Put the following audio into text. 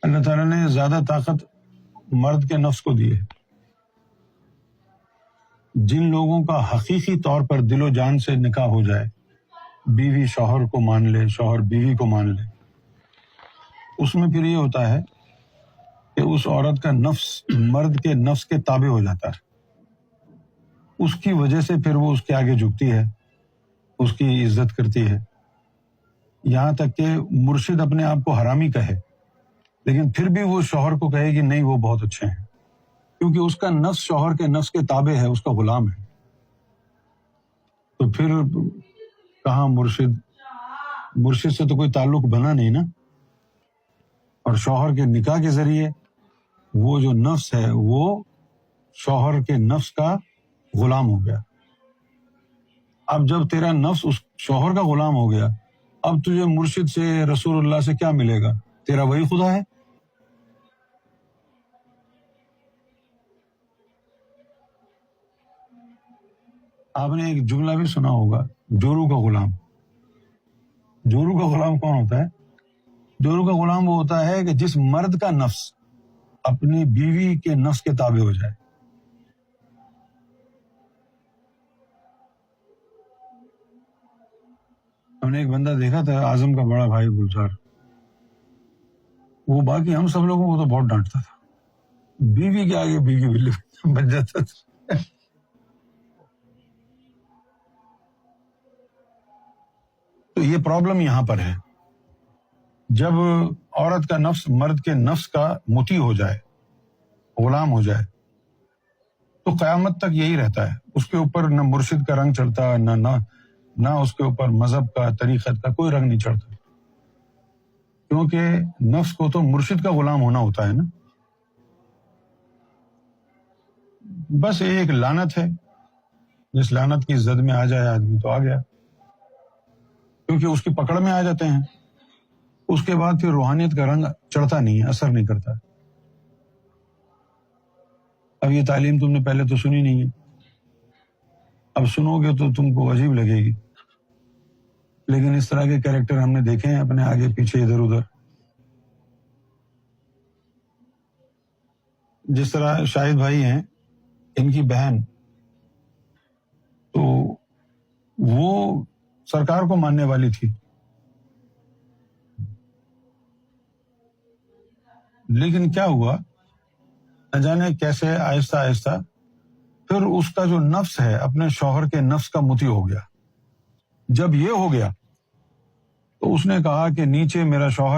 اللہ تعالیٰ نے زیادہ طاقت مرد کے نفس کو دی ہے. جن لوگوں کا حقیقی طور پر دل و جان سے نکاح ہو جائے، بیوی شوہر کو مان لے، شوہر بیوی کو مان لے، اس میں پھر یہ ہوتا ہے کہ اس عورت کا نفس مرد کے نفس کے تابع ہو جاتا ہے. اس کی وجہ سے پھر وہ اس کے آگے جھکتی ہے، اس کی عزت کرتی ہے، یہاں تک کہ مرشد اپنے آپ کو حرامی کہے لیکن پھر بھی وہ شوہر کو کہے کہ نہیں وہ بہت اچھے ہیں، کیونکہ اس کا نفس شوہر کے نفس کے تابع ہے، اس کا غلام ہے. تو پھر کہاں مرشد سے تو کوئی تعلق بنا نہیں نا. اور شوہر کے نکاح کے ذریعے وہ جو نفس ہے وہ شوہر کے نفس کا غلام ہو گیا. اب جب تیرا نفس اس شوہر کا غلام ہو گیا، اب تجھے مرشد سے، رسول اللہ سے کیا ملے گا؟ تیرا وہی خدا ہے. آپ نے ایک جملہ بھی سنا ہوگا، جورو کا غلام. جورو کا غلام کون ہوتا ہے؟ جورو کا غلام وہ ہوتا ہے کہ جس مرد کا نفس اپنی بیوی کے نفس کے تابع ہو جائے. ہم نے ایک بندہ دیکھا تھا، اعظم کا بڑا بھائی گلزار، وہ باقی ہم سب لوگوں کو تو بہت ڈانٹتا تھا، بیوی کے آگے بیوی بلی بن جاتا تھا. تو یہ پرابلم یہاں پر ہے. جب عورت کا نفس مرد کے نفس کا مطیع ہو جائے، غلام ہو جائے، تو قیامت تک یہی رہتا ہے. اس کے اوپر نہ مرشد کا رنگ چڑھتا، نہ اس کے اوپر مذہب کا، طریقت کا کوئی رنگ نہیں چڑھتا، کیونکہ نفس کو تو مرشد کا غلام ہونا ہوتا ہے نا. بس ایک لعنت ہے، جس لعنت کی زد میں آ جائے آدمی تو آ گیا، کیونکہ اس کی پکڑ میں آ جاتے ہیں. اس کے بعد پھر روحانیت کا رنگ چڑھتا نہیں ہے، اثر نہیں کرتا. اب یہ تعلیم تم نے پہلے تو سنی نہیں ہے، اب سنو گے تو تم کو عجیب لگے گی. لیکن اس طرح کے کیریکٹر ہم نے دیکھے ہیں اپنے آگے پیچھے ادھر ادھر. جس طرح شاہد بھائی ہیں، ان کی بہن، تو وہ سرکار کو ماننے والی تھی، لیکن کیا ہوا نہ جانے کیسے آہستہ آہستہ پھر اس کا جو نفس ہے اپنے شوہر کے نفس کا مطیع ہو گیا. جب یہ ہو گیا تو اس نے کہا کہ نیچے میرا شوہر